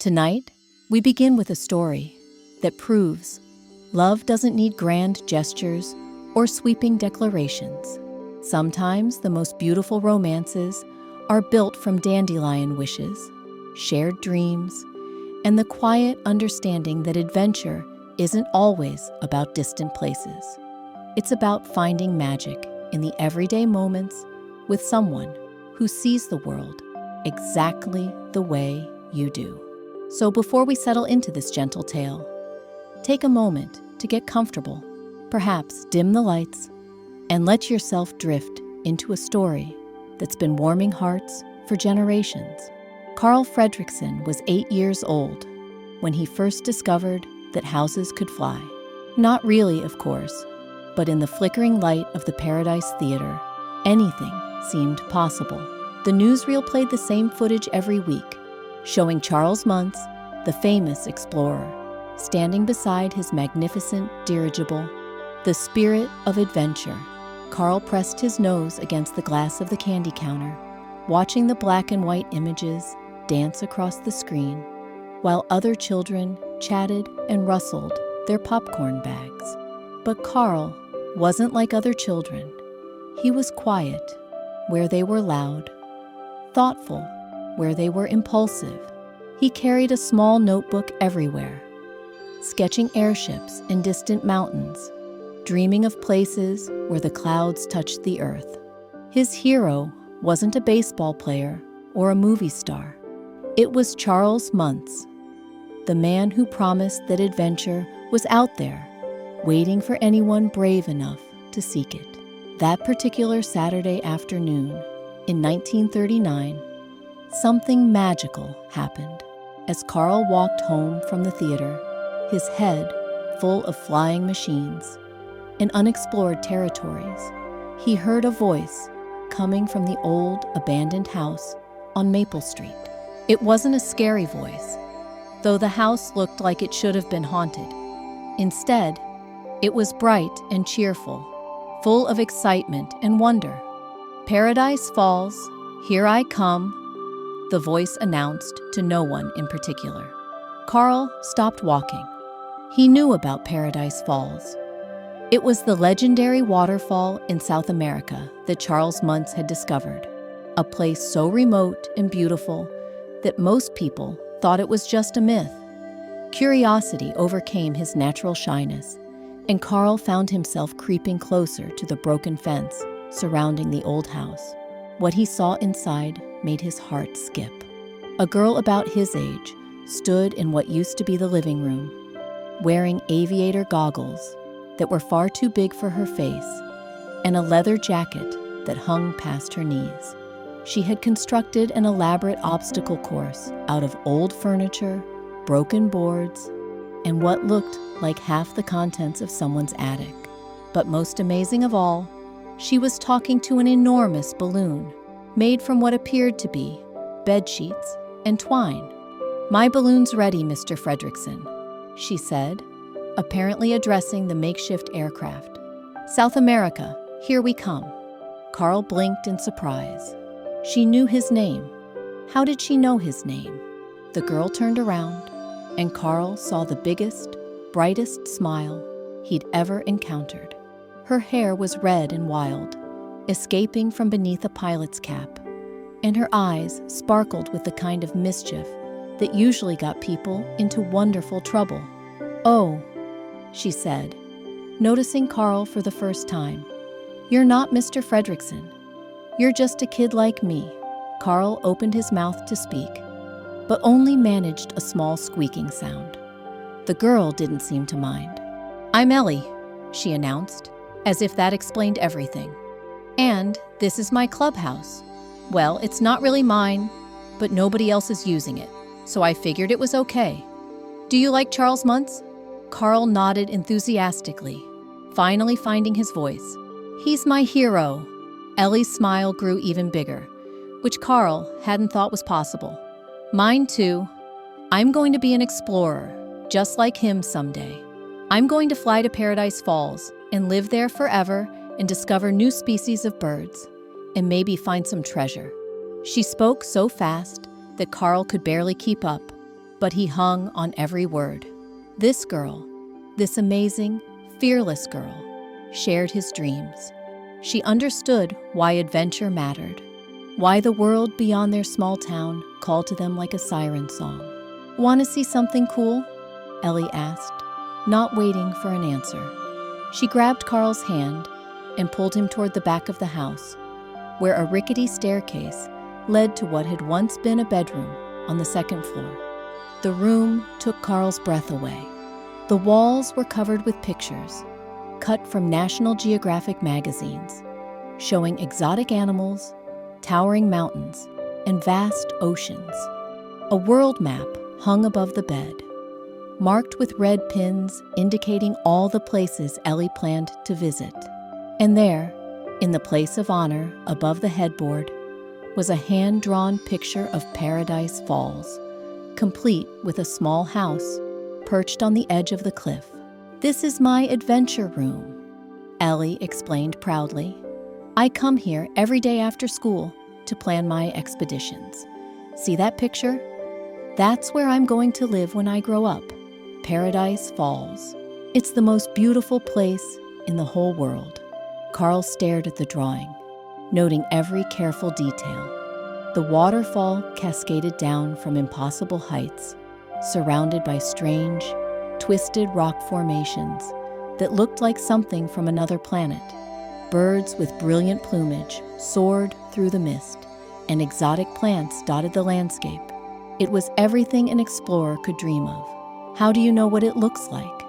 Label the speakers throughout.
Speaker 1: Tonight, we begin with a story that proves love doesn't need grand gestures or sweeping declarations. Sometimes the most beautiful romances are built from dandelion wishes, shared dreams, and the quiet understanding that adventure isn't always about distant places. It's about finding magic in the everyday moments with someone who sees the world exactly the way you do. So before we settle into this gentle tale, take a moment to get comfortable, perhaps dim the lights, and let yourself drift into a story that's been warming hearts for generations. Carl Fredricksen was 8 years old when he first discovered that houses could fly. Not really, of course, but in the flickering light of the Paradise Theater, anything seemed possible. The newsreel played the same footage every week, showing Charles Muntz, the famous explorer, standing beside his magnificent dirigible, the spirit of adventure. Carl pressed his nose against the glass of the candy counter, watching the black and white images dance across the screen, while other children chatted and rustled their popcorn bags. But Carl wasn't like other children. He was quiet where they were loud, thoughtful where they were impulsive. He carried a small notebook everywhere, sketching airships in distant mountains, dreaming of places where the clouds touched the earth. His hero wasn't a baseball player or a movie star. It was Charles Muntz, the man who promised that adventure was out there, waiting for anyone brave enough to seek it. That particular Saturday afternoon, in 1939, something magical happened. As Carl walked home from the theater, his head full of flying machines and unexplored territories, he heard a voice coming from the old abandoned house on Maple Street. It wasn't a scary voice, though the house looked like it should have been haunted. Instead, it was bright and cheerful, full of excitement and wonder. "Paradise Falls, here I come," the voice announced to no one in particular. Carl stopped walking. He knew about Paradise Falls. It was the legendary waterfall in South America that Charles Muntz had discovered, a place so remote and beautiful that most people thought it was just a myth. Curiosity overcame his natural shyness, and Carl found himself creeping closer to the broken fence surrounding the old house. What he saw inside made his heart skip. A girl about his age stood in what used to be the living room, wearing aviator goggles that were far too big for her face and a leather jacket that hung past her knees. She had constructed an elaborate obstacle course out of old furniture, broken boards, and what looked like half the contents of someone's attic. But most amazing of all, she was talking to an enormous balloon made from what appeared to be bed sheets and twine. "My balloon's ready, Mr. Fredricksen," she said, apparently addressing the makeshift aircraft. "South America, here we come." Carl blinked in surprise. She knew his name. How did she know his name? The girl turned around, and Carl saw the biggest, brightest smile he'd ever encountered. Her hair was red and wild, escaping from beneath a pilot's cap, and her eyes sparkled with the kind of mischief that usually got people into wonderful trouble. "Oh," she said, noticing Carl for the first time. "You're not Mr. Fredricksen. You're just a kid like me." Carl opened his mouth to speak, but only managed a small squeaking sound. The girl didn't seem to mind. "I'm Ellie," she announced, as if that explained everything. "And this is my clubhouse. Well, it's not really mine, but nobody else is using it, so I figured it was okay. Do you like Charles Muntz?" Carl nodded enthusiastically, finally finding his voice. "He's my hero." Ellie's smile grew even bigger, which Carl hadn't thought was possible. "Mine too. I'm going to be an explorer, just like him someday. I'm going to fly to Paradise Falls and live there forever and discover new species of birds, and maybe find some treasure." She spoke so fast that Carl could barely keep up, but he hung on every word. This girl, this amazing, fearless girl, shared his dreams. She understood why adventure mattered, why the world beyond their small town called to them like a siren song. "Want to see something cool?" Ellie asked, not waiting for an answer. She grabbed Carl's hand and pulled him toward the back of the house, where a rickety staircase led to what had once been a bedroom on the second floor. The room took Carl's breath away. The walls were covered with pictures, cut from National Geographic magazines, showing exotic animals, towering mountains, and vast oceans. A world map hung above the bed, marked with red pins indicating all the places Ellie planned to visit. And there, in the place of honor above the headboard, was a hand-drawn picture of Paradise Falls, complete with a small house perched on the edge of the cliff. "This is my adventure room," Ellie explained proudly. "I come here every day after school to plan my expeditions. See that picture? That's where I'm going to live when I grow up. Paradise Falls. It's the most beautiful place in the whole world." Carl stared at the drawing, noting every careful detail. The waterfall cascaded down from impossible heights, surrounded by strange, twisted rock formations that looked like something from another planet. Birds with brilliant plumage soared through the mist, and exotic plants dotted the landscape. It was everything an explorer could dream of. "How do you know what it looks like?"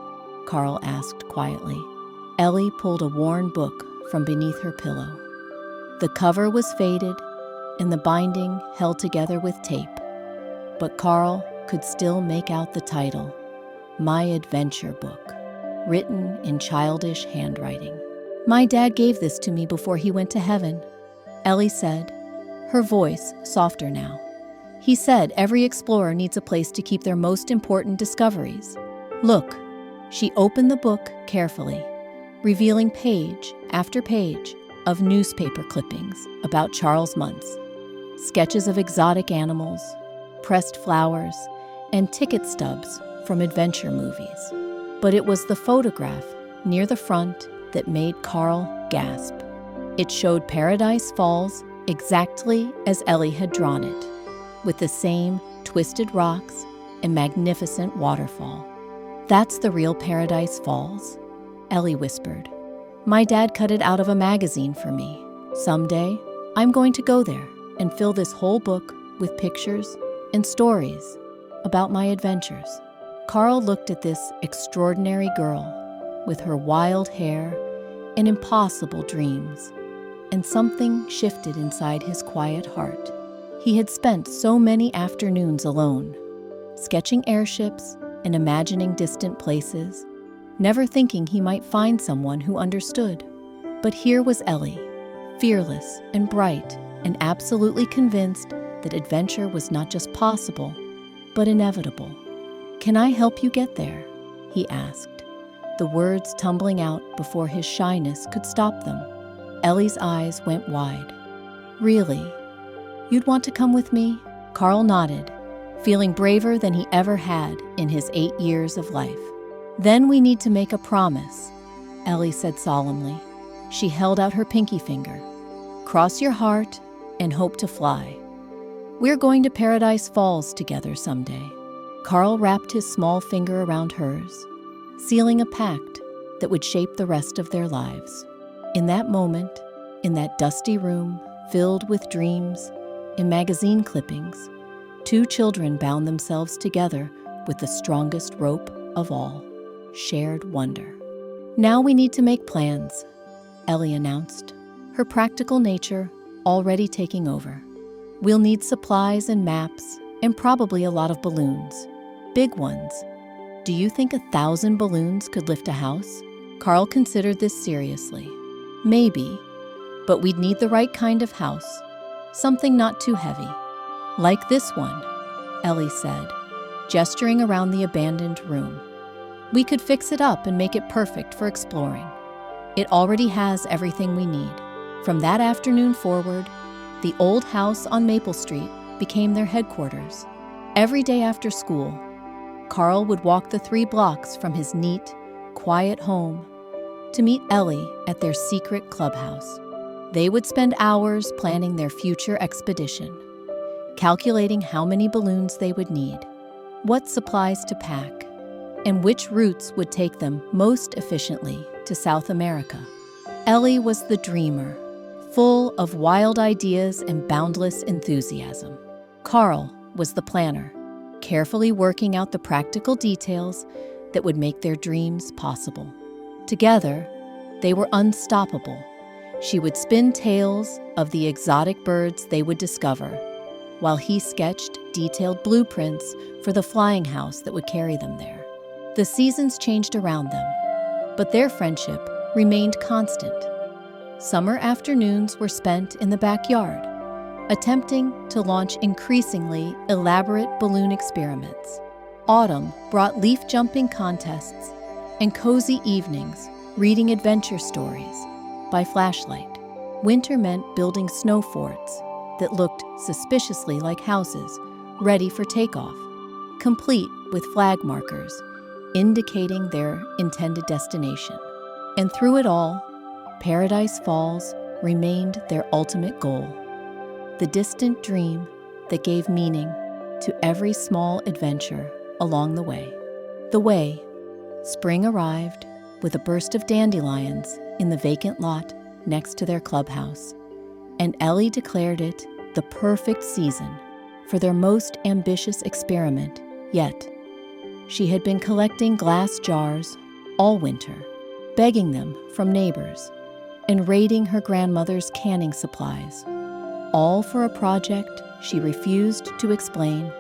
Speaker 1: Carl asked quietly. Ellie pulled a worn book from beneath her pillow. The cover was faded, and the binding held together with tape. But Carl could still make out the title, My Adventure Book, written in childish handwriting. "My dad gave this to me before he went to heaven," Ellie said, her voice softer now. "He said every explorer needs a place to keep their most important discoveries. Look." She opened the book carefully, revealing page after page of newspaper clippings about Charles Muntz, sketches of exotic animals, pressed flowers, and ticket stubs from adventure movies. But it was the photograph near the front that made Carl gasp. It showed Paradise Falls exactly as Ellie had drawn it, with the same twisted rocks and magnificent waterfall. "That's the real Paradise Falls," Ellie whispered. "My dad cut it out of a magazine for me. Someday, I'm going to go there and fill this whole book with pictures and stories about my adventures." Carl looked at this extraordinary girl with her wild hair and impossible dreams, and something shifted inside his quiet heart. He had spent so many afternoons alone, sketching airships and imagining distant places, never thinking he might find someone who understood. But here was Ellie, fearless and bright, and absolutely convinced that adventure was not just possible, but inevitable. "Can I help you get there?" he asked, the words tumbling out before his shyness could stop them. Ellie's eyes went wide. "Really? You'd want to come with me?" Carl nodded, feeling braver than he ever had in his 8 years of life. "Then we need to make a promise," Ellie said solemnly. She held out her pinky finger. "Cross your heart and hope to fly. We're going to Paradise Falls together someday." Carl wrapped his small finger around hers, sealing a pact that would shape the rest of their lives. In that moment, in that dusty room filled with dreams and magazine clippings, two children bound themselves together with the strongest rope of all, shared wonder. "Now we need to make plans," Ellie announced, her practical nature already taking over. "We'll need supplies and maps, and probably a lot of balloons. Big ones. Do you think 1,000 balloons could lift a house?" Carl considered this seriously. "Maybe, but we'd need the right kind of house, something not too heavy. Like this one," Ellie said, gesturing around the abandoned room. "We could fix it up and make it perfect for exploring. It already has everything we need." From that afternoon forward, the old house on Maple Street became their headquarters. Every day after school, Carl would walk the 3 blocks from his neat, quiet home to meet Ellie at their secret clubhouse. They would spend hours planning their future expedition, calculating how many balloons they would need, what supplies to pack, and which routes would take them most efficiently to South America. Ellie was the dreamer, full of wild ideas and boundless enthusiasm. Carl was the planner, carefully working out the practical details that would make their dreams possible. Together, they were unstoppable. She would spin tales of the exotic birds they would discover, while he sketched detailed blueprints for the flying house that would carry them there. The seasons changed around them, but their friendship remained constant. Summer afternoons were spent in the backyard, attempting to launch increasingly elaborate balloon experiments. Autumn brought leaf-jumping contests and cozy evenings reading adventure stories by flashlight. Winter meant building snow forts that looked suspiciously like houses, ready for takeoff, complete with flag markers indicating their intended destination. And through it all, Paradise Falls remained their ultimate goal, the distant dream that gave meaning to every small adventure along the way. Spring arrived with a burst of dandelions in the vacant lot next to their clubhouse, and Ellie declared it the perfect season for their most ambitious experiment yet. She had been collecting glass jars all winter, begging them from neighbors, and raiding her grandmother's canning supplies, all for a project she refused to explain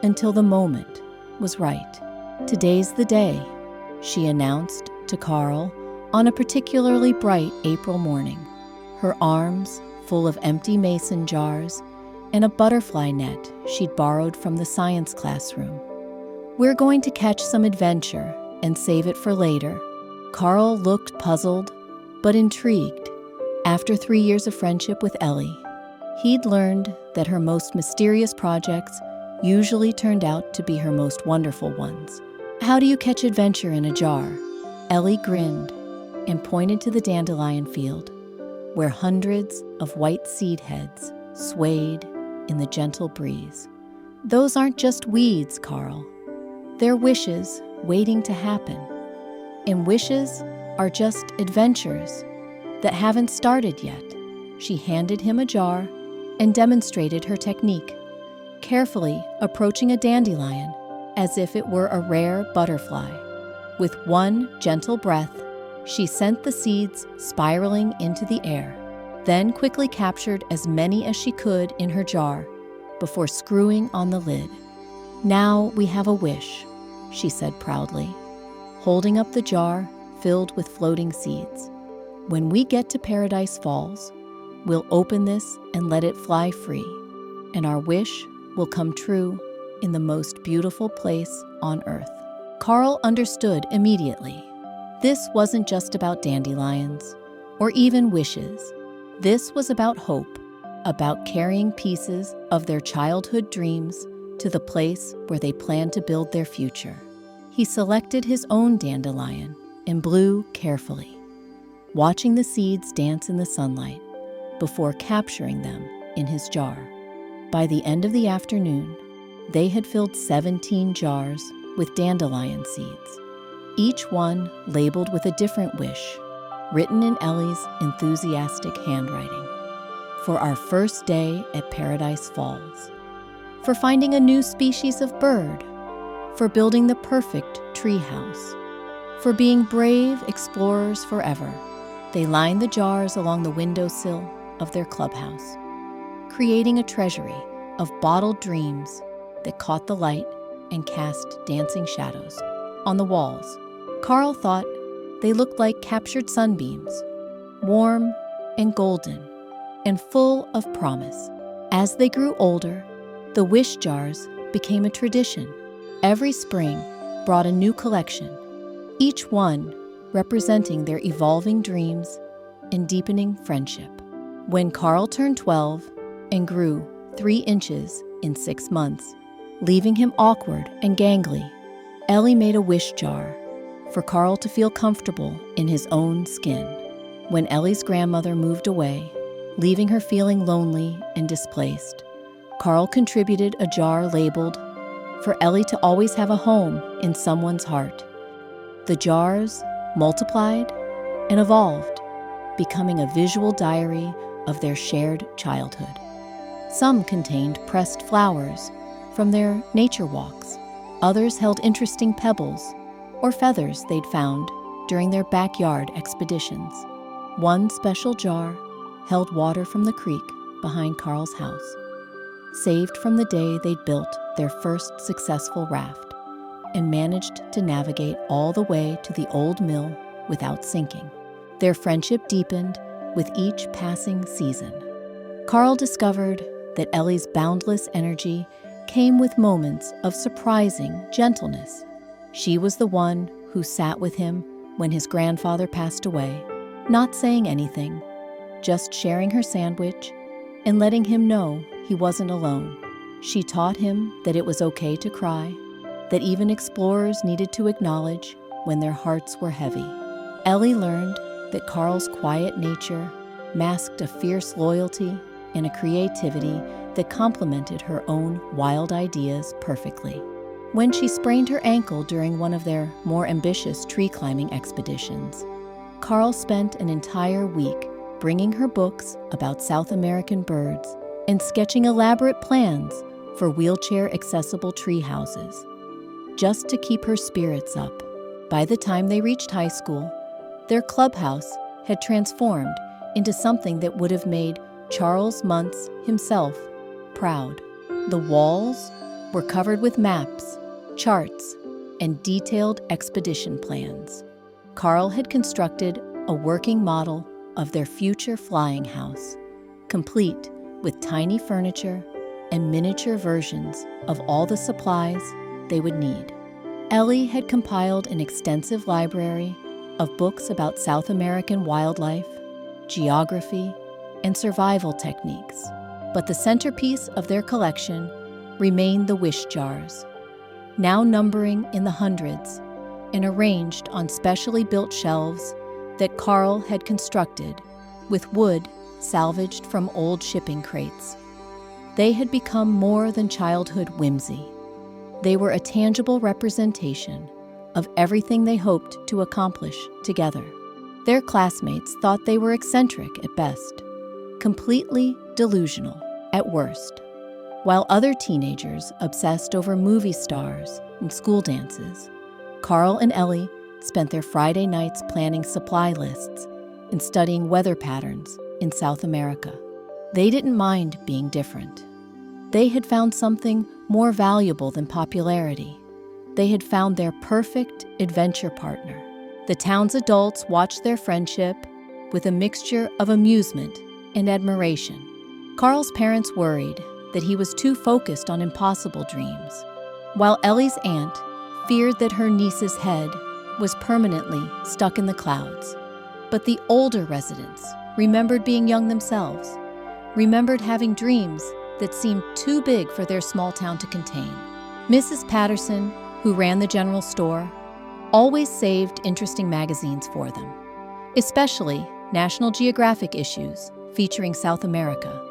Speaker 1: until the moment was right. "Today's the day," she announced to Carl on a particularly bright April morning, her arms full of empty mason jars and a butterfly net she'd borrowed from the science classroom. "We're going to catch some adventure and save it for later." Carl looked puzzled, but intrigued. After 3 years of friendship with Ellie, he'd learned that her most mysterious projects usually turned out to be her most wonderful ones. "How do you catch adventure in a jar?" Ellie grinned and pointed to the dandelion field, where hundreds of white seed heads swayed in the gentle breeze. "Those aren't just weeds, Carl. They're wishes waiting to happen. And wishes are just adventures that haven't started yet." She handed him a jar and demonstrated her technique, carefully approaching a dandelion as if it were a rare butterfly. With one gentle breath, she sent the seeds spiraling into the air, then quickly captured as many as she could in her jar before screwing on the lid. "Now we have a wish," she said proudly, holding up the jar filled with floating seeds. "When we get to Paradise Falls, we'll open this and let it fly free, and our wish will come true in the most beautiful place on earth." Carl understood immediately. This wasn't just about dandelions or even wishes. This was about hope, about carrying pieces of their childhood dreams to the place where they planned to build their future. He selected his own dandelion and blew carefully, watching the seeds dance in the sunlight before capturing them in his jar. By the end of the afternoon, they had filled 17 jars with dandelion seeds, each one labeled with a different wish, written in Ellie's enthusiastic handwriting. "For our first day at Paradise Falls. For finding a new species of bird. For building the perfect tree house. For being brave explorers forever." They lined the jars along the windowsill of their clubhouse, creating a treasury of bottled dreams that caught the light and cast dancing shadows on the walls. Carl thought they looked like captured sunbeams, warm and golden and full of promise. As they grew older, the wish jars became a tradition. Every spring brought a new collection, each one representing their evolving dreams and deepening friendship. When Carl turned 12 and grew 3 inches in 6 months, leaving him awkward and gangly. Ellie made a wish jar for Carl to feel comfortable in his own skin. When Ellie's grandmother moved away, leaving her feeling lonely and displaced, Carl contributed a jar labeled, "For Ellie to always have a home in someone's heart." The jars multiplied and evolved, becoming a visual diary of their shared childhood. Some contained pressed flowers from their nature walks. Others held interesting pebbles or feathers they'd found during their backyard expeditions. One special jar held water from the creek behind Carl's house, saved from the day they'd built their first successful raft and managed to navigate all the way to the old mill without sinking. Their friendship deepened with each passing season. Carl discovered that Ellie's boundless energy came with moments of surprising gentleness. She was the one who sat with him when his grandfather passed away, not saying anything, just sharing her sandwich and letting him know he wasn't alone. She taught him that it was okay to cry, that even explorers needed to acknowledge when their hearts were heavy. Ellie learned that Carl's quiet nature masked a fierce loyalty and a creativity that complemented her own wild ideas perfectly. When she sprained her ankle during one of their more ambitious tree climbing expeditions, Carl spent an entire week bringing her books about South American birds and sketching elaborate plans for wheelchair-accessible tree houses, just to keep her spirits up. By the time they reached high school, their clubhouse had transformed into something that would have made Charles Muntz himself proud. The walls were covered with maps, charts, and detailed expedition plans. Carl had constructed a working model of their future flying house, complete with tiny furniture and miniature versions of all the supplies they would need. Ellie had compiled an extensive library of books about South American wildlife, geography, and survival techniques. But the centerpiece of their collection remained the wish jars, now numbering in the hundreds and arranged on specially built shelves that Carl had constructed with wood salvaged from old shipping crates. They had become more than childhood whimsy. They were a tangible representation of everything they hoped to accomplish together. Their classmates thought they were eccentric at best, completely delusional at worst, while other teenagers obsessed over movie stars and school dances. Carl and Ellie spent their Friday nights planning supply lists and studying weather patterns in South America. They didn't mind being different. They had found something more valuable than popularity. They had found their perfect adventure partner. The town's adults watched their friendship with a mixture of amusement and admiration. Carl's parents worried that he was too focused on impossible dreams, while Ellie's aunt feared that her niece's head was permanently stuck in the clouds. But the older residents remembered being young themselves, remembered having dreams that seemed too big for their small town to contain. Mrs. Patterson, who ran the general store, always saved interesting magazines for them, especially National Geographic issues featuring South America.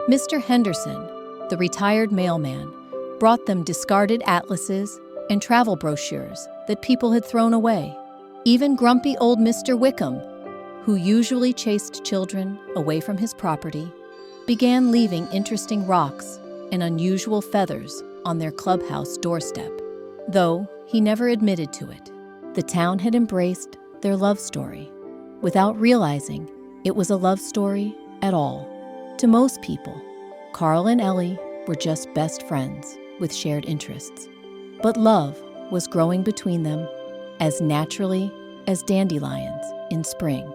Speaker 1: Mr. Henderson, the retired mailman, brought them discarded atlases and travel brochures that people had thrown away. Even grumpy old Mr. Wickham, who usually chased children away from his property, began leaving interesting rocks and unusual feathers on their clubhouse doorstep, though he never admitted to it. The town had embraced their love story without realizing it was a love story at all. To most people, Carl and Ellie were just best friends with shared interests. But love was growing between them as naturally as dandelions in spring,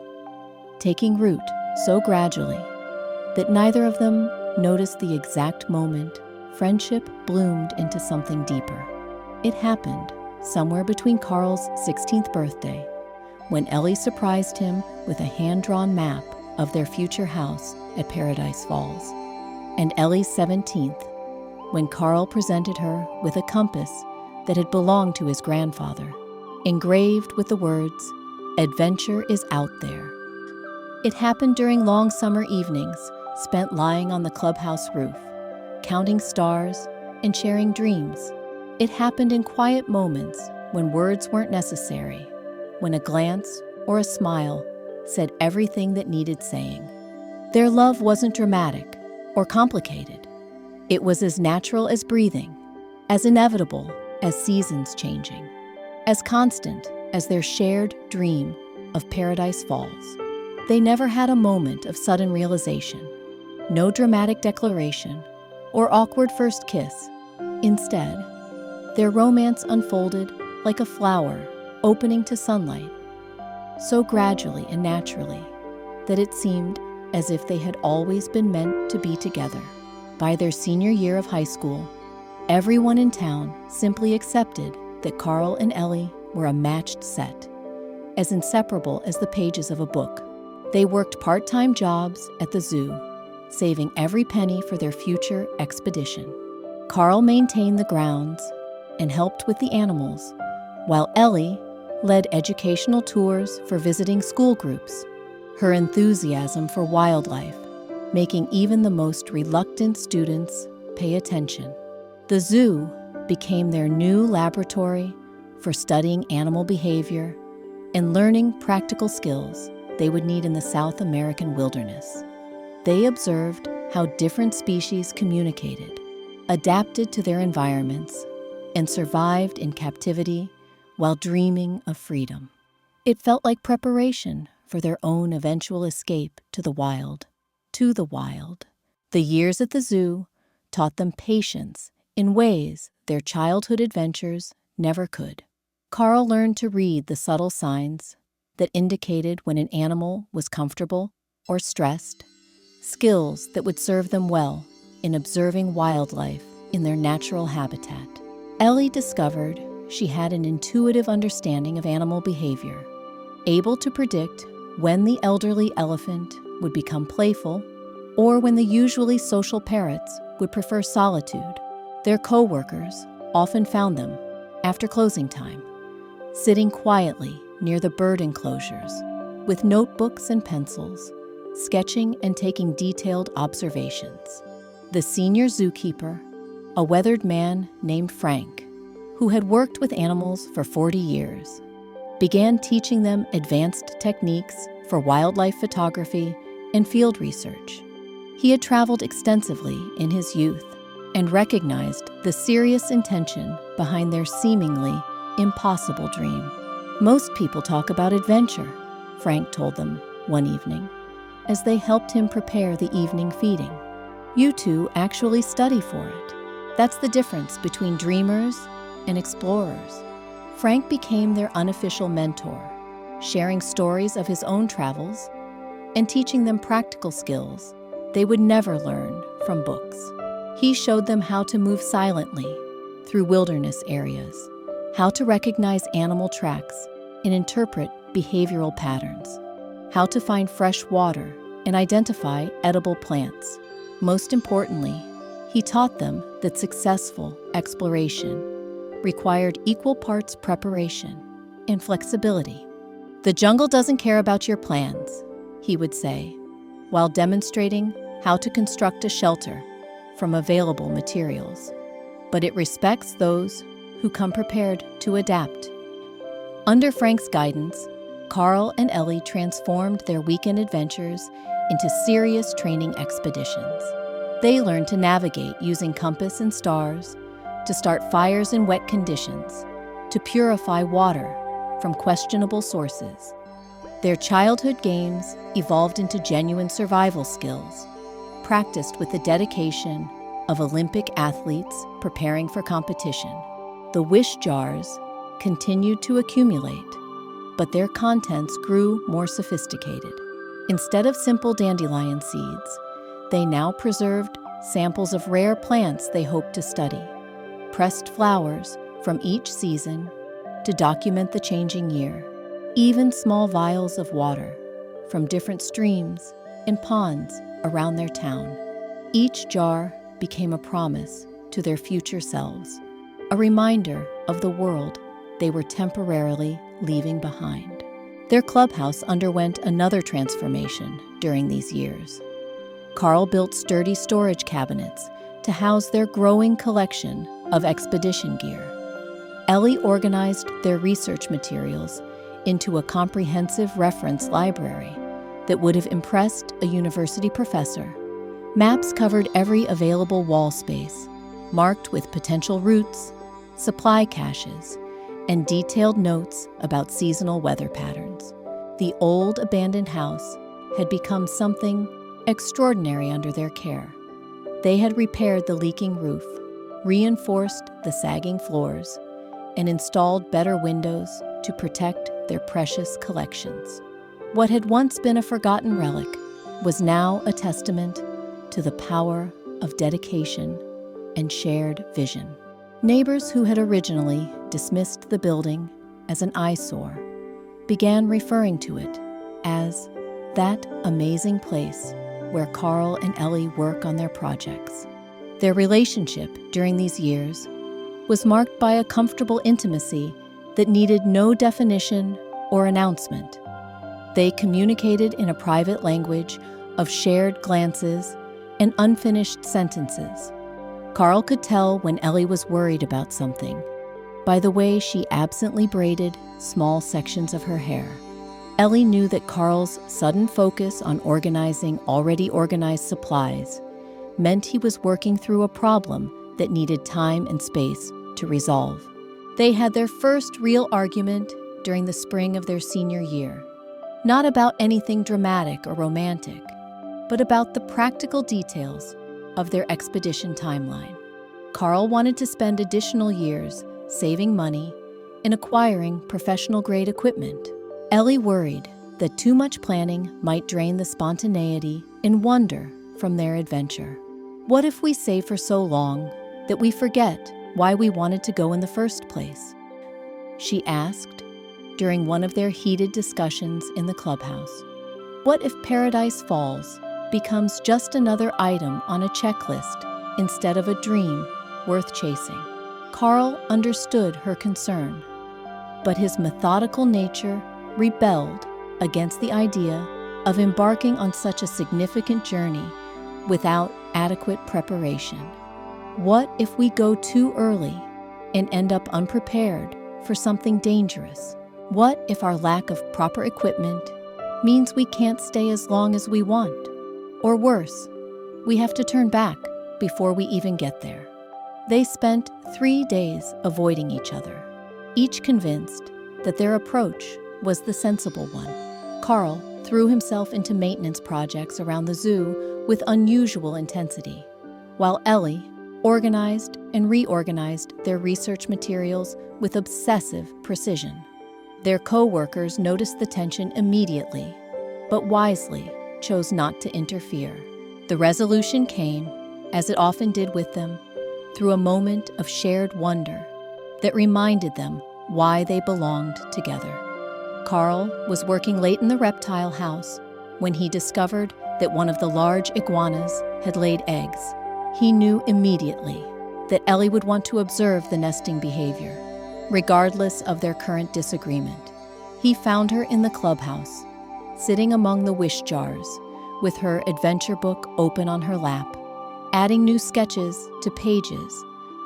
Speaker 1: taking root so gradually that neither of them noticed the exact moment friendship bloomed into something deeper. It happened somewhere between Carl's 16th birthday, when Ellie surprised him with a hand-drawn map of their future house at Paradise Falls, and Ellie's 17th, when Carl presented her with a compass that had belonged to his grandfather, engraved with the words, "Adventure is out there." It happened during long summer evenings spent lying on the clubhouse roof, counting stars and sharing dreams. It happened in quiet moments when words weren't necessary, when a glance or a smile said everything that needed saying. Their love wasn't dramatic or complicated. It was as natural as breathing, as inevitable as seasons changing, as constant as their shared dream of Paradise Falls. They never had a moment of sudden realization, no dramatic declaration or awkward first kiss. Instead, their romance unfolded like a flower opening to sunlight, so gradually and naturally that it seemed as if they had always been meant to be together. By their senior year of high school, everyone in town simply accepted that Carl and Ellie were a matched set, as inseparable as the pages of a book. They worked part-time jobs at the zoo, saving every penny for their future expedition. Carl maintained the grounds and helped with the animals, while Ellie led educational tours for visiting school groups, her enthusiasm for wildlife making even the most reluctant students pay attention. The zoo became their new laboratory for studying animal behavior and learning practical skills they would need in the South American wilderness. They observed how different species communicated, adapted to their environments, and survived in captivity while dreaming of freedom. It felt like preparation for their own eventual escape to the wild. The years at the zoo taught them patience in ways their childhood adventures never could. Carl learned to read the subtle signs that indicated when an animal was comfortable or stressed, skills that would serve them well in observing wildlife in their natural habitat. Ellie discovered she had an intuitive understanding of animal behavior, able to predict when the elderly elephant would become playful or when the usually social parrots would prefer solitude. Their co-workers often found them, after closing time, sitting quietly near the bird enclosures with notebooks and pencils, sketching and taking detailed observations. The senior zookeeper, a weathered man named Frank, who had worked with animals for 40 years, began teaching them advanced techniques for wildlife photography and field research. He had traveled extensively in his youth and recognized the serious intention behind their seemingly impossible dream. "Most people talk about adventure," Frank told them one evening, as they helped him prepare the evening feeding. "You two actually study for it. That's the difference between dreamers and explorers." Frank became their unofficial mentor, sharing stories of his own travels and teaching them practical skills they would never learn from books. He showed them how to move silently through wilderness areas, how to recognize animal tracks and interpret behavioral patterns, how to find fresh water and identify edible plants. Most importantly, he taught them that successful exploration required equal parts preparation and flexibility. "The jungle doesn't care about your plans," he would say, while demonstrating how to construct a shelter from available materials. "But it respects those who come prepared to adapt." Under Frank's guidance, Carl and Ellie transformed their weekend adventures into serious training expeditions. They learned to navigate using compass and stars, to start fires in wet conditions, to purify water from questionable sources. Their childhood games evolved into genuine survival skills, practiced with the dedication of Olympic athletes preparing for competition. The wish jars continued to accumulate, but their contents grew more sophisticated. Instead of simple dandelion seeds, they now preserved samples of rare plants they hoped to study, pressed flowers from each season to document the changing year, even small vials of water from different streams and ponds around their town. Each jar became a promise to their future selves, a reminder of the world they were temporarily leaving behind. Their clubhouse underwent another transformation during these years. Carl built sturdy storage cabinets to house their growing collection of expedition gear. Ellie organized their research materials into a comprehensive reference library that would have impressed a university professor. Maps covered every available wall space, marked with potential routes, supply caches, and detailed notes about seasonal weather patterns. The old abandoned house had become something extraordinary under their care. They had repaired the leaking roof, reinforced the sagging floors, and installed better windows to protect their precious collections. What had once been a forgotten relic was now a testament to the power of dedication and shared vision. Neighbors who had originally dismissed the building as an eyesore began referring to it as that amazing place where Carl and Ellie work on their projects. Their relationship during these years was marked by a comfortable intimacy that needed no definition or announcement. They communicated in a private language of shared glances and unfinished sentences. Carl could tell when Ellie was worried about something by the way she absently braided small sections of her hair. Ellie knew that Carl's sudden focus on organizing already organized supplies meant he was working through a problem that needed time and space to resolve. They had their first real argument during the spring of their senior year, not about anything dramatic or romantic, but about the practical details of their expedition timeline. Carl wanted to spend additional years saving money and acquiring professional-grade equipment. Ellie worried that too much planning might drain the spontaneity and wonder from their adventure. What if we save for so long that we forget why we wanted to go in the first place? She asked during one of their heated discussions in the clubhouse. What if Paradise Falls becomes just another item on a checklist instead of a dream worth chasing? Carl understood her concern, but his methodical nature rebelled against the idea of embarking on such a significant journey without adequate preparation. What if we go too early and end up unprepared for something dangerous? What if our lack of proper equipment means we can't stay as long as we want? Or worse, we have to turn back before we even get there. They spent 3 days avoiding each other, each convinced that their approach was the sensible one. Carl threw himself into maintenance projects around the zoo with unusual intensity, while Ellie organized and reorganized their research materials with obsessive precision. Their co-workers noticed the tension immediately, but wisely chose not to interfere. The resolution came, as it often did with them, through a moment of shared wonder that reminded them why they belonged together. Carl was working late in the reptile house when he discovered that one of the large iguanas had laid eggs. He knew immediately that Ellie would want to observe the nesting behavior, regardless of their current disagreement. He found her in the clubhouse, sitting among the wish jars, with her adventure book open on her lap, adding new sketches to pages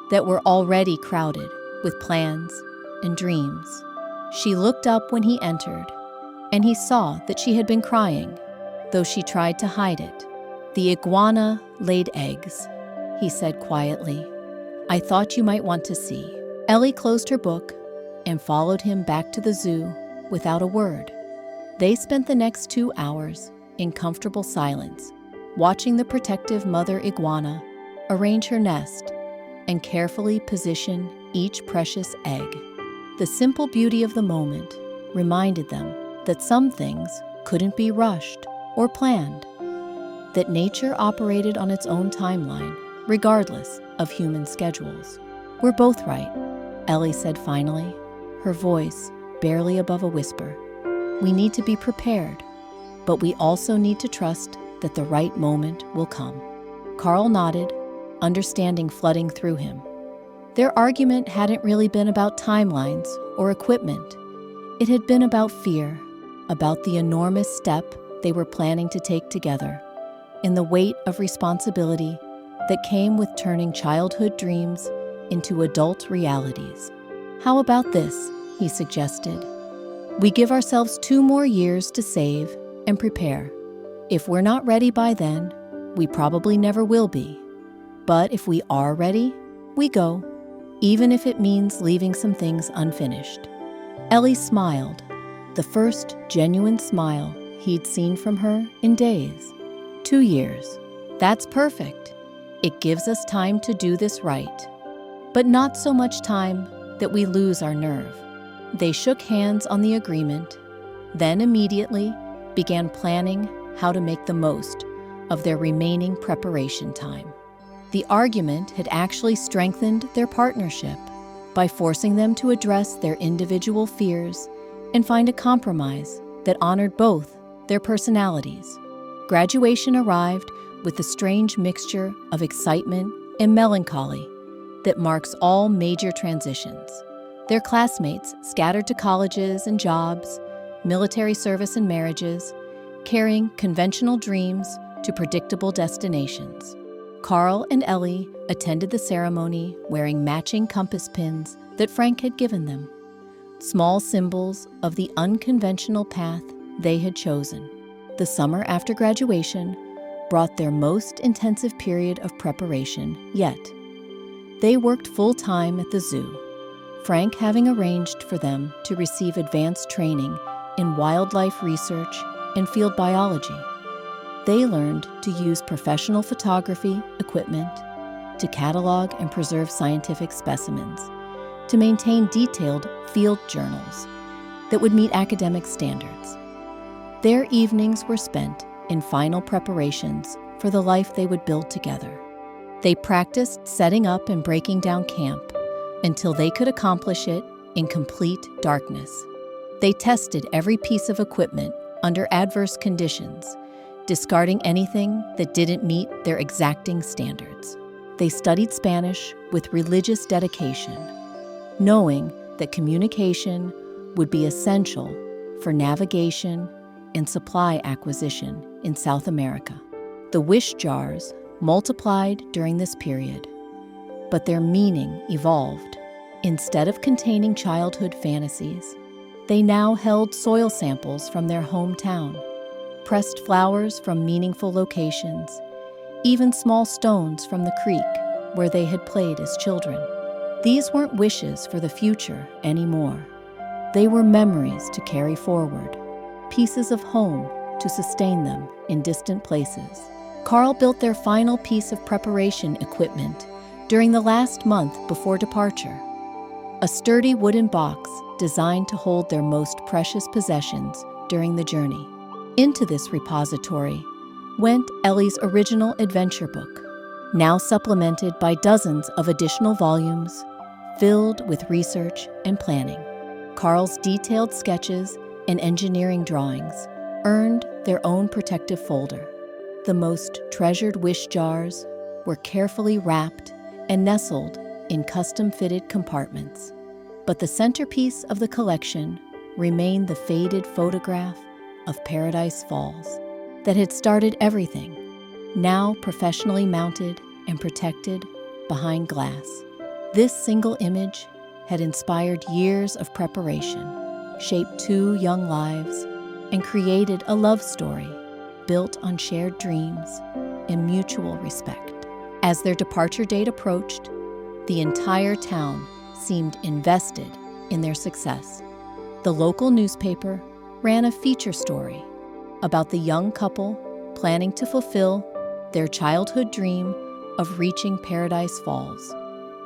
Speaker 1: that were already crowded with plans and dreams. She looked up when he entered, and he saw that she had been crying, though she tried to hide it. "The iguana laid eggs," he said quietly. "I thought you might want to see." Ellie closed her book and followed him back to the zoo without a word. They spent the next 2 hours in comfortable silence, watching the protective mother iguana arrange her nest and carefully position each precious egg. The simple beauty of the moment reminded them that some things couldn't be rushed or planned, that nature operated on its own timeline, regardless of human schedules. "We're both right," Ellie said finally, her voice barely above a whisper. "We need to be prepared, but we also need to trust that the right moment will come." Carl nodded, understanding flooding through him. Their argument hadn't really been about timelines or equipment. It had been about fear, about the enormous step they were planning to take together, and the weight of responsibility that came with turning childhood dreams into adult realities. "How about this?" he suggested. "We give ourselves 2 more years to save and prepare. If we're not ready by then, we probably never will be. But if we are ready, we go, even if it means leaving some things unfinished." Ellie smiled, the first genuine smile he'd seen from her in days. 2 years. That's perfect. It gives us time to do this right. But not so much time that we lose our nerve. They shook hands on the agreement, then immediately began planning how to make the most of their remaining preparation time. The argument had actually strengthened their partnership by forcing them to address their individual fears and find a compromise that honored both their personalities. Graduation arrived with the strange mixture of excitement and melancholy that marks all major transitions. Their classmates scattered to colleges and jobs, military service and marriages, carrying conventional dreams to predictable destinations. Carl and Ellie attended the ceremony wearing matching compass pins that Frank had given them, small symbols of the unconventional path they had chosen. The summer after graduation brought their most intensive period of preparation yet. They worked full-time at the zoo, Frank having arranged for them to receive advanced training in wildlife research and field biology. They learned to use professional photography equipment to catalog and preserve scientific specimens, to maintain detailed field journals that would meet academic standards. Their evenings were spent in final preparations for the life they would build together. They practiced setting up and breaking down camp until they could accomplish it in complete darkness. They tested every piece of equipment under adverse conditions, discarding anything that didn't meet their exacting standards. They studied Spanish with religious dedication, knowing that communication would be essential for navigation and supply acquisition in South America. The wish jars multiplied during this period, but their meaning evolved. Instead of containing childhood fantasies, they now held soil samples from their hometown, pressed flowers from meaningful locations, even small stones from the creek where they had played as children. These weren't wishes for the future anymore. They were memories to carry forward, pieces of home to sustain them in distant places. Carl built their final piece of preparation equipment during the last month before departure, a sturdy wooden box designed to hold their most precious possessions during the journey. Into this repository went Ellie's original adventure book, now supplemented by dozens of additional volumes filled with research and planning. Carl's detailed sketches and engineering drawings earned their own protective folder. The most treasured wish jars were carefully wrapped and nestled in custom-fitted compartments. But the centerpiece of the collection remained the faded photograph of Paradise Falls that had started everything, now professionally mounted and protected behind glass. This single image had inspired years of preparation, shaped 2 young lives, and created a love story built on shared dreams and mutual respect. As their departure date approached, the entire town seemed invested in their success. The local newspaper ran a feature story about the young couple planning to fulfill their childhood dream of reaching Paradise Falls.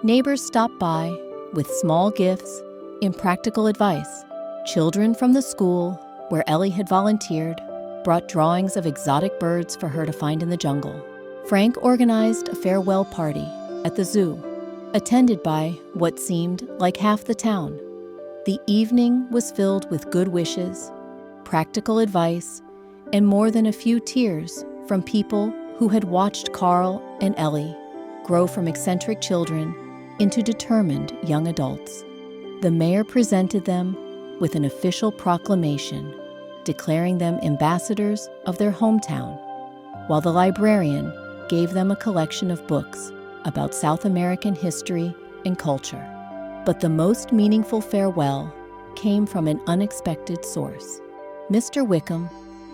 Speaker 1: Neighbors stopped by with small gifts and practical advice. Children from the school where Ellie had volunteered brought drawings of exotic birds for her to find in the jungle. Frank organized a farewell party at the zoo, attended by what seemed like half the town. The evening was filled with good wishes, practical advice, and more than a few tears from people who had watched Carl and Ellie grow from eccentric children into determined young adults. The mayor presented them with an official proclamation declaring them ambassadors of their hometown, while the librarian gave them a collection of books about South American history and culture. But the most meaningful farewell came from an unexpected source. Mr. Wickham,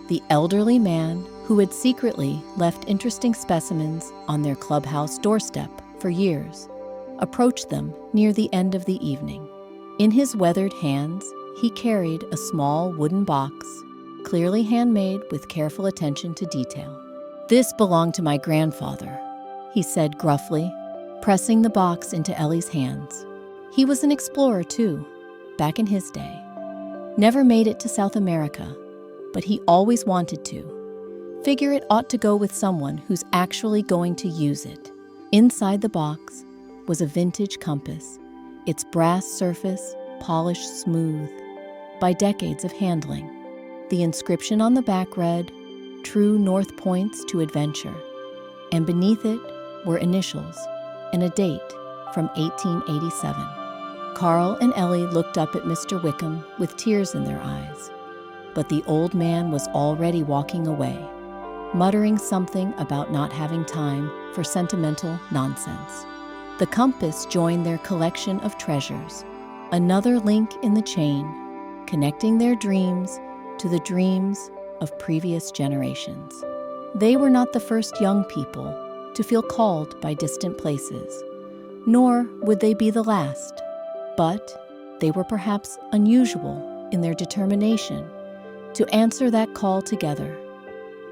Speaker 1: the elderly man who had secretly left interesting specimens on their clubhouse doorstep for years, approached them near the end of the evening. In his weathered hands, he carried a small wooden box, clearly handmade with careful attention to detail. "This belonged to my grandfather," he said gruffly, pressing the box into Ellie's hands. He was an explorer too, back in his day. Never made it to South America, but he always wanted to. Figure it ought to go with someone who's actually going to use it. Inside the box was a vintage compass, its brass surface polished smooth by decades of handling. The inscription on the back read, "True North Points to Adventure," and beneath it were initials and a date from 1887. Carl and Ellie looked up at Mr. Wickham with tears in their eyes, but the old man was already walking away, muttering something about not having time for sentimental nonsense. The compass joined their collection of treasures, another link in the chain, connecting their dreams to the dreams of previous generations. They were not the first young people to feel called by distant places, nor would they be the last, but they were perhaps unusual in their determination to answer that call together,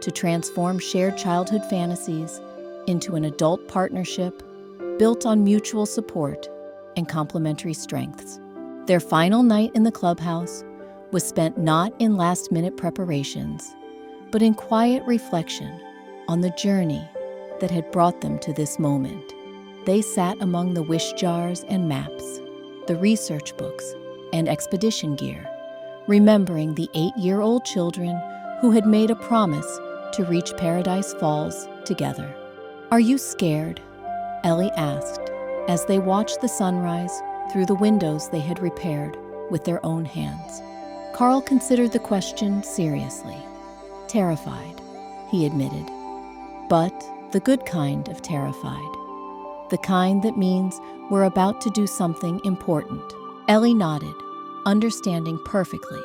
Speaker 1: to transform shared childhood fantasies into an adult partnership built on mutual support and complementary strengths. Their final night in the clubhouse was spent not in last-minute preparations, but in quiet reflection on the journey that had brought them to this moment. They sat among the wish jars and maps, the research books and expedition gear, remembering the 8-year-old children who had made a promise to reach Paradise Falls together. "Are you scared?" Ellie asked as they watched the sunrise through the windows they had repaired with their own hands. Carl considered the question seriously. "Terrified," he admitted, "but the good kind of terrified. The kind that means we're about to do something important." Ellie nodded, understanding perfectly.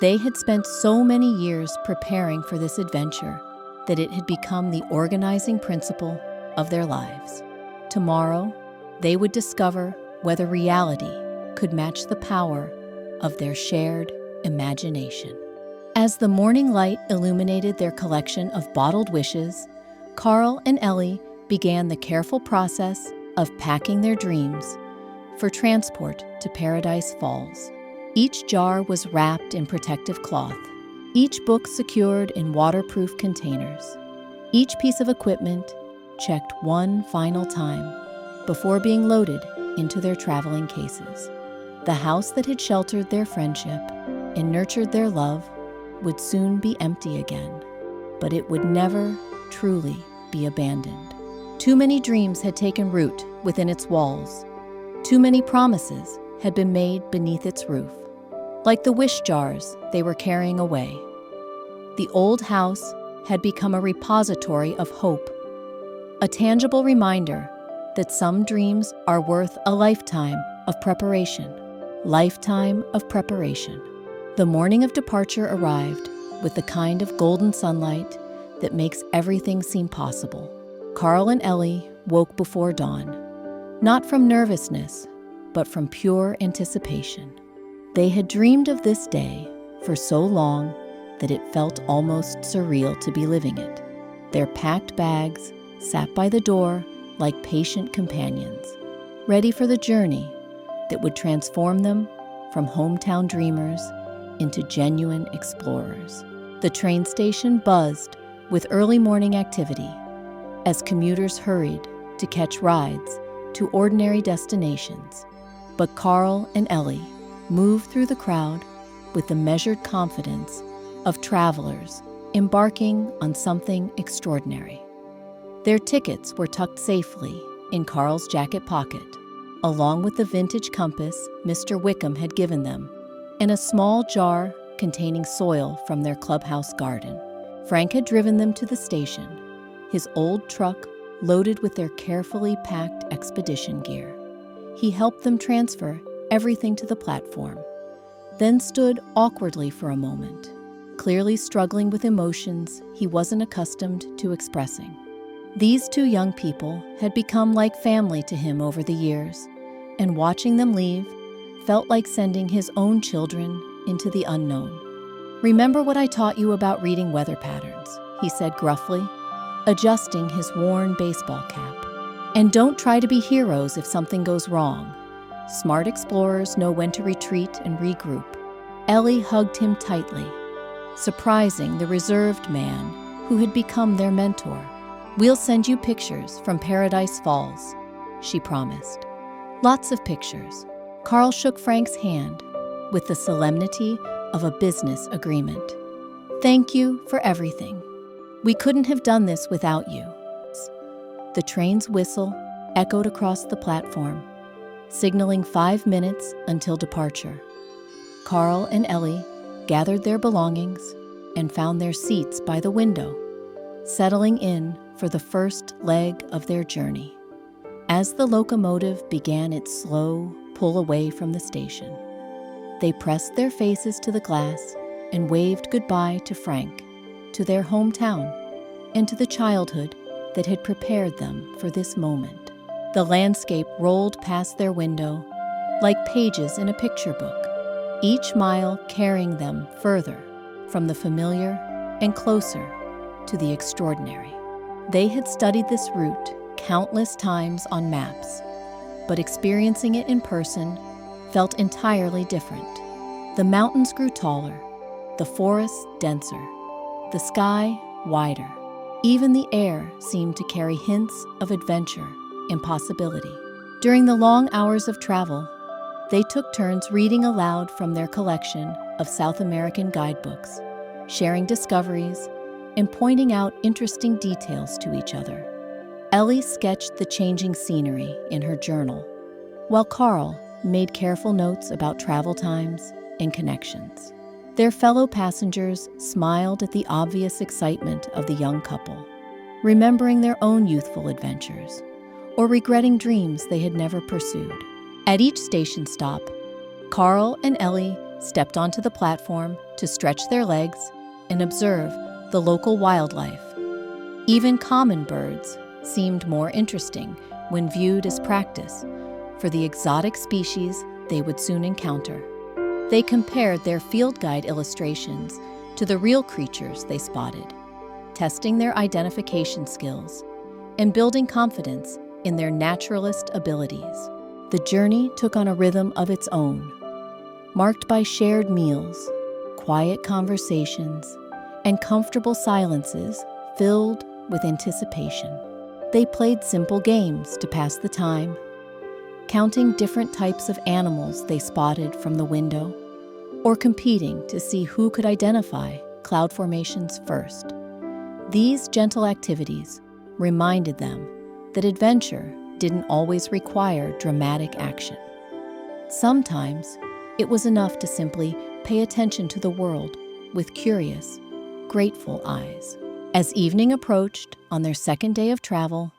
Speaker 1: They had spent so many years preparing for this adventure that it had become the organizing principle of their lives. Tomorrow, they would discover whether reality could match the power of their shared imagination. As the morning light illuminated their collection of bottled wishes, Carl and Ellie began the careful process of packing their dreams for transport to Paradise Falls. Each jar was wrapped in protective cloth, each book secured in waterproof containers, each piece of equipment checked one final time before being loaded into their traveling cases. The house that had sheltered their friendship and nurtured their love would soon be empty again, but it would never truly be abandoned. Too many dreams had taken root within its walls. Too many promises had been made beneath its roof. Like the wish jars they were carrying away, the old house had become a repository of hope, a tangible reminder that some dreams are worth a lifetime of preparation. Lifetime of preparation. The morning of departure arrived with the kind of golden sunlight that makes everything seem possible. Carl and Ellie woke before dawn, not from nervousness, but from pure anticipation. They had dreamed of this day for so long that it felt almost surreal to be living it. Their packed bags sat by the door like patient companions, ready for the journey that would transform them from hometown dreamers into genuine explorers. The train station buzzed with early morning activity as commuters hurried to catch rides to ordinary destinations. But Carl and Ellie moved through the crowd with the measured confidence of travelers embarking on something extraordinary. Their tickets were tucked safely in Carl's jacket pocket, along with the vintage compass Mr. Wickham had given them, and a small jar containing soil from their clubhouse garden. Frank had driven them to the station, his old truck loaded with their carefully packed expedition gear. He helped them transfer everything to the platform, then stood awkwardly for a moment, clearly struggling with emotions he wasn't accustomed to expressing. These two young people had become like family to him over the years, and watching them leave felt like sending his own children into the unknown. "Remember what I taught you about reading weather patterns," he said gruffly, adjusting his worn baseball cap. "And don't try to be heroes if something goes wrong. Smart explorers know when to retreat and regroup." Ellie hugged him tightly, surprising the reserved man who had become their mentor. "We'll send you pictures from Paradise Falls," she promised. "Lots of pictures." Carl shook Frank's hand with the solemnity of a business agreement. "Thank you for everything. We couldn't have done this without you." The train's whistle echoed across the platform, signaling 5 minutes until departure. Carl and Ellie gathered their belongings and found their seats by the window, settling in for the first leg of their journey. As the locomotive began its slow pull away from the station, they pressed their faces to the glass and waved goodbye to Frank, to their hometown, and to the childhood that had prepared them for this moment. The landscape rolled past their window like pages in a picture book, each mile carrying them further from the familiar and closer to the extraordinary. They had studied this route countless times on maps, but experiencing it in person felt entirely different. The mountains grew taller, the forests denser, the sky wider. Even the air seemed to carry hints of adventure and possibility. During the long hours of travel, they took turns reading aloud from their collection of South American guidebooks, sharing discoveries and pointing out interesting details to each other. Ellie sketched the changing scenery in her journal, while Carl made careful notes about travel times and connections. Their fellow passengers smiled at the obvious excitement of the young couple, remembering their own youthful adventures or regretting dreams they had never pursued. At each station stop, Carl and Ellie stepped onto the platform to stretch their legs and observe the local wildlife. Even common birds seemed more interesting when viewed as practice for the exotic species they would soon encounter. They compared their field guide illustrations to the real creatures they spotted, testing their identification skills and building confidence in their naturalist abilities. The journey took on a rhythm of its own, marked by shared meals, quiet conversations, and comfortable silences filled with anticipation. They played simple games to pass the time, counting different types of animals they spotted from the window, or competing to see who could identify cloud formations first. These gentle activities reminded them that adventure didn't always require dramatic action. Sometimes it was enough to simply pay attention to the world with curious, grateful eyes. As evening approached on their second day of travel,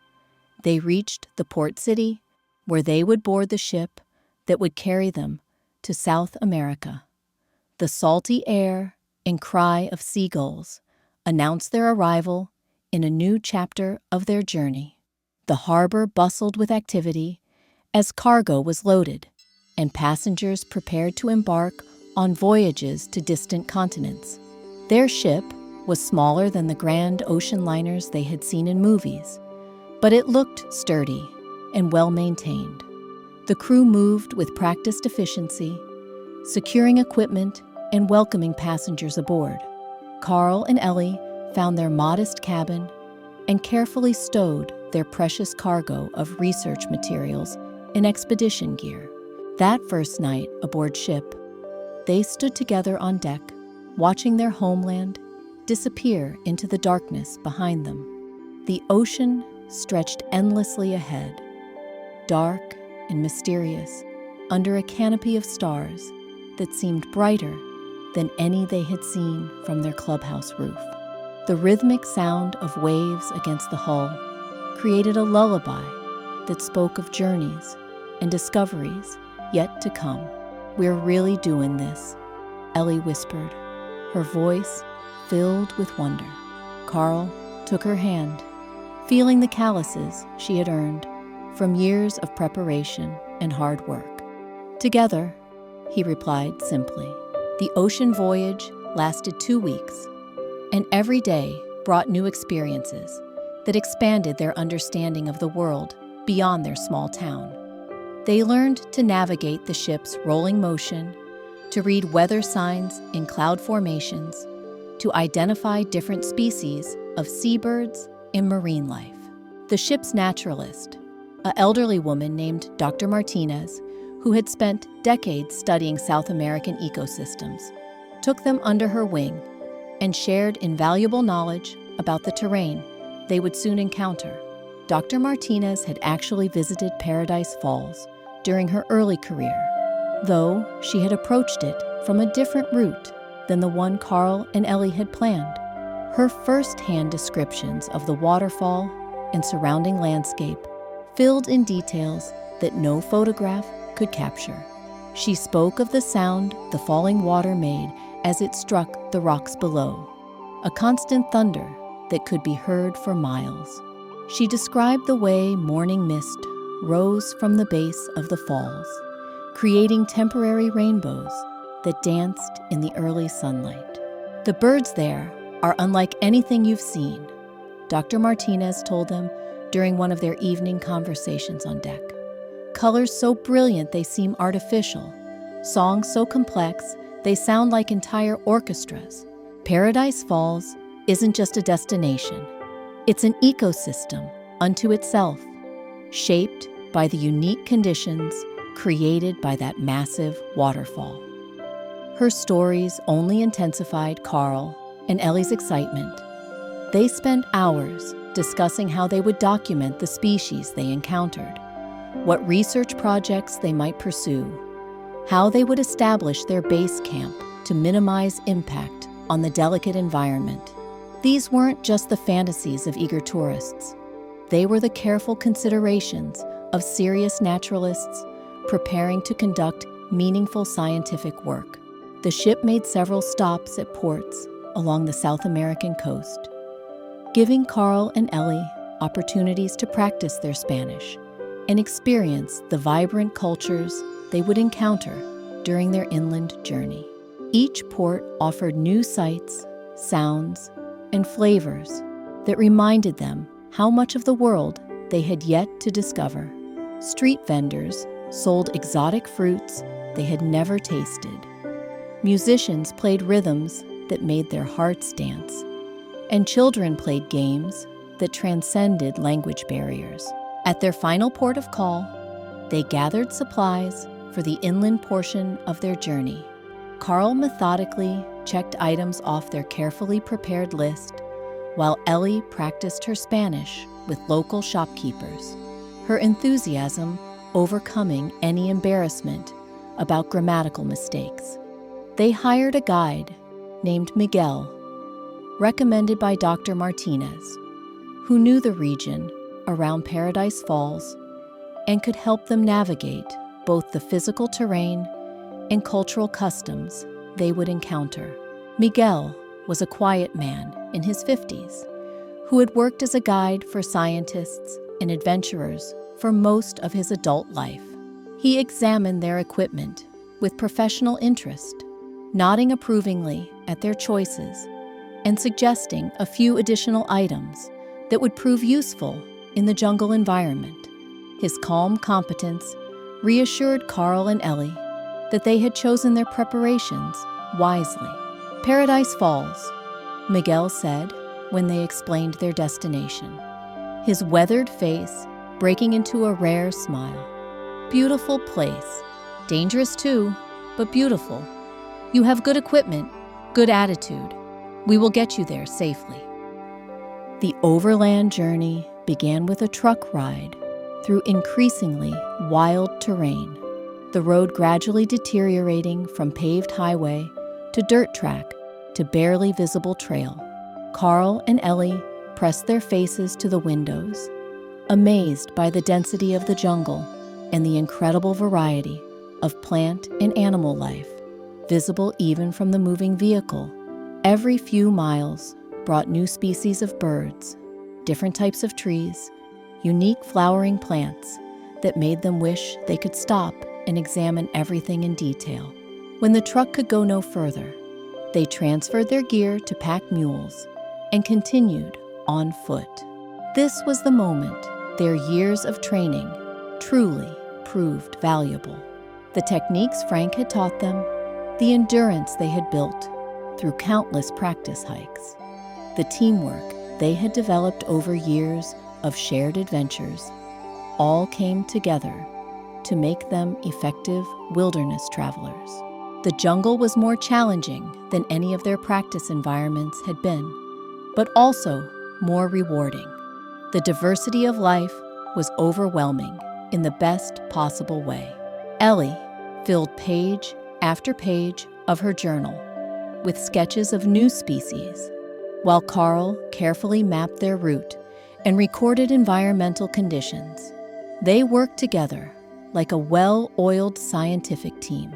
Speaker 1: they reached the port city where they would board the ship that would carry them to South America. The salty air and cry of seagulls announced their arrival in a new chapter of their journey. The harbor bustled with activity as cargo was loaded and passengers prepared to embark on voyages to distant continents. Their ship was smaller than the grand ocean liners they had seen in movies, but it looked sturdy and well-maintained. The crew moved with practiced efficiency, securing equipment and welcoming passengers aboard. Carl and Ellie found their modest cabin and carefully stowed their precious cargo of research materials and expedition gear. That first night aboard ship, they stood together on deck, watching their homeland disappear into the darkness behind them. The ocean stretched endlessly ahead, dark and mysterious, under a canopy of stars that seemed brighter than any they had seen from their clubhouse roof. The rhythmic sound of waves against the hull created a lullaby that spoke of journeys and discoveries yet to come. "We're really doing this," Ellie whispered, her voice filled with wonder. Carl took her hand, feeling the calluses she had earned from years of preparation and hard work. "Together," he replied simply. The ocean voyage lasted 2 weeks, and every day brought new experiences that expanded their understanding of the world beyond their small town. They learned to navigate the ship's rolling motion, to read weather signs in cloud formations, to identify different species of seabirds and marine life. The ship's naturalist, an elderly woman named Dr. Martinez, who had spent decades studying South American ecosystems, took them under her wing and shared invaluable knowledge about the terrain they would soon encounter. Dr. Martinez had actually visited Paradise Falls during her early career, though she had approached it from a different route than the one Carl and Ellie had planned. Her first-hand descriptions of the waterfall and surrounding landscape filled in details that no photograph could capture. She spoke of the sound the falling water made as it struck the rocks below, a constant thunder that could be heard for miles. She described the way morning mist rose from the base of the falls, creating temporary rainbows that danced in the early sunlight. "The birds there are unlike anything you've seen," Dr. Martinez told them during one of their evening conversations on deck. "Colors so brilliant they seem artificial, songs so complex they sound like entire orchestras. Paradise Falls isn't just a destination, it's an ecosystem unto itself, shaped by the unique conditions created by that massive waterfall." Her stories only intensified Carl and Ellie's excitement. They spent hours discussing how they would document the species they encountered, what research projects they might pursue, how they would establish their base camp to minimize impact on the delicate environment. These weren't just the fantasies of eager tourists. They were the careful considerations of serious naturalists preparing to conduct meaningful scientific work. The ship made several stops at ports along the South American coast, giving Carl and Ellie opportunities to practice their Spanish and experience the vibrant cultures they would encounter during their inland journey. Each port offered new sights, sounds, and flavors that reminded them how much of the world they had yet to discover. Street vendors sold exotic fruits they had never tasted. Musicians played rhythms that made their hearts dance, and children played games that transcended language barriers. At their final port of call, they gathered supplies for the inland portion of their journey. Carl methodically checked items off their carefully prepared list, while Ellie practiced her Spanish with local shopkeepers, her enthusiasm overcoming any embarrassment about grammatical mistakes. They hired a guide named Miguel, recommended by Dr. Martinez, who knew the region around Paradise Falls and could help them navigate both the physical terrain and cultural customs they would encounter. Miguel was a quiet man in his 50s who had worked as a guide for scientists and adventurers for most of his adult life. He examined their equipment with professional interest, nodding approvingly at their choices and suggesting a few additional items that would prove useful in the jungle environment. His calm competence reassured Carl and Ellie that they had chosen their preparations wisely. "Paradise Falls," Miguel said when they explained their destination, his weathered face breaking into a rare smile. "Beautiful place. Dangerous too, but beautiful. You have good equipment, good attitude. We will get you there safely." The overland journey began with a truck ride through increasingly wild terrain, the road gradually deteriorating from paved highway to dirt track to barely visible trail. Carl and Ellie pressed their faces to the windows, amazed by the density of the jungle and the incredible variety of plant and animal life, visible even from the moving vehicle. Every few miles brought new species of birds, different types of trees, unique flowering plants that made them wish they could stop and examine everything in detail. When the truck could go no further, they transferred their gear to pack mules and continued on foot. This was the moment their years of training truly proved valuable. The techniques Frank had taught them, the endurance they had built through countless practice hikes, the teamwork they had developed over years of shared adventures, all came together to make them effective wilderness travelers. The jungle was more challenging than any of their practice environments had been, but also more rewarding. The diversity of life was overwhelming in the best possible way. Ellie filled page after page of her journal with sketches of new species, while Carl carefully mapped their route and recorded environmental conditions. They worked together like a well-oiled scientific team,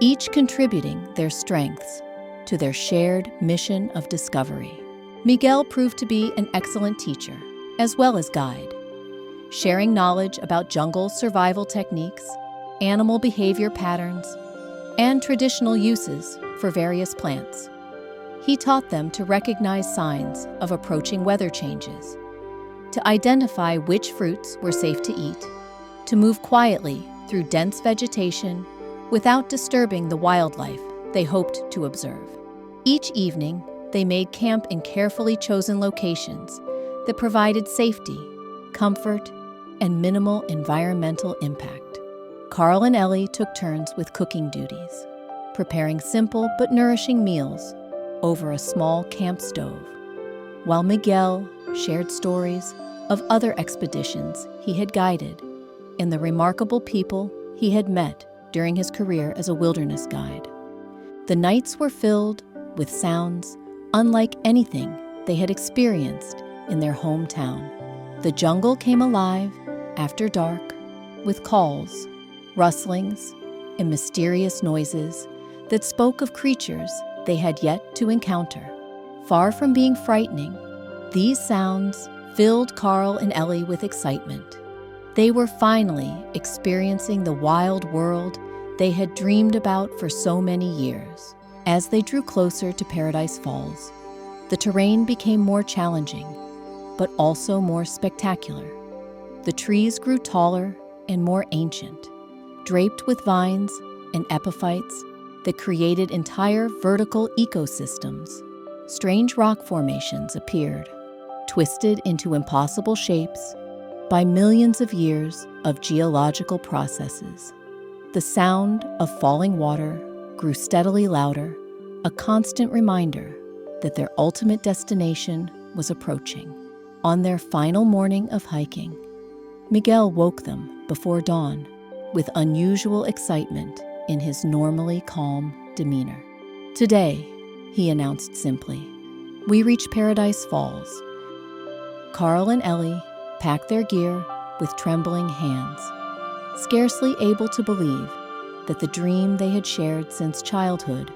Speaker 1: each contributing their strengths to their shared mission of discovery. Miguel proved to be an excellent teacher as well as guide, sharing knowledge about jungle survival techniques, animal behavior patterns, and traditional uses for various plants. He taught them to recognize signs of approaching weather changes, to identify which fruits were safe to eat, to move quietly through dense vegetation without disturbing the wildlife they hoped to observe. Each evening, they made camp in carefully chosen locations that provided safety, comfort, and minimal environmental impact. Carl and Ellie took turns with cooking duties, preparing simple but nourishing meals over a small camp stove, while Miguel shared stories of other expeditions he had guided and the remarkable people he had met during his career as a wilderness guide. The nights were filled with sounds unlike anything they had experienced in their hometown. The jungle came alive after dark with calls, rustlings, and mysterious noises that spoke of creatures they had yet to encounter. Far from being frightening, these sounds filled Carl and Ellie with excitement. They were finally experiencing the wild world they had dreamed about for so many years. As they drew closer to Paradise Falls, the terrain became more challenging, but also more spectacular. The trees grew taller and more ancient, draped with vines and epiphytes that created entire vertical ecosystems. Strange rock formations appeared, twisted into impossible shapes by millions of years of geological processes. The sound of falling water grew steadily louder, a constant reminder that their ultimate destination was approaching. On their final morning of hiking, Miguel woke them before dawn with unusual excitement in his normally calm demeanor. "Today," he announced simply, "we reach Paradise Falls." Carl and Ellie packed their gear with trembling hands, scarcely able to believe that the dream they had shared since childhood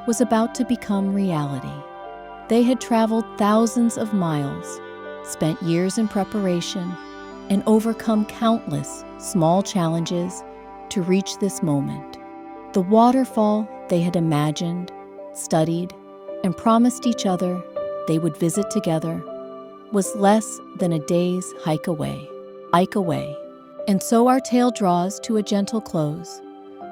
Speaker 1: was about to become reality. They had traveled thousands of miles, spent years in preparation, and overcome countless small challenges to reach this moment. The waterfall they had imagined, studied, and promised each other they would visit together was less than a day's hike away. And so our tale draws to a gentle close,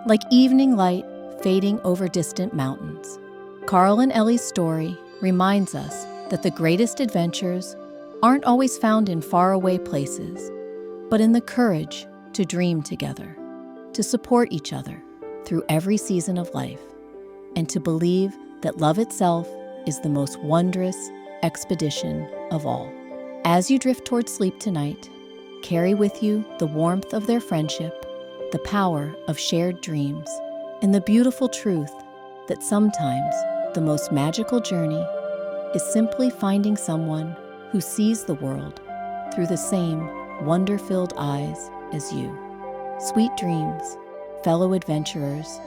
Speaker 1: like evening light fading over distant mountains. Carl and Ellie's story reminds us that the greatest adventures aren't always found in faraway places, but in the courage to dream together, to support each other through every season of life, and to believe that love itself is the most wondrous expedition of all. As you drift toward sleep tonight, Carry with you the warmth of their friendship, the power of shared dreams, and the beautiful truth that sometimes the most magical journey is simply finding someone who sees the world through the same wonder-filled eyes as you. Sweet dreams, fellow adventurers,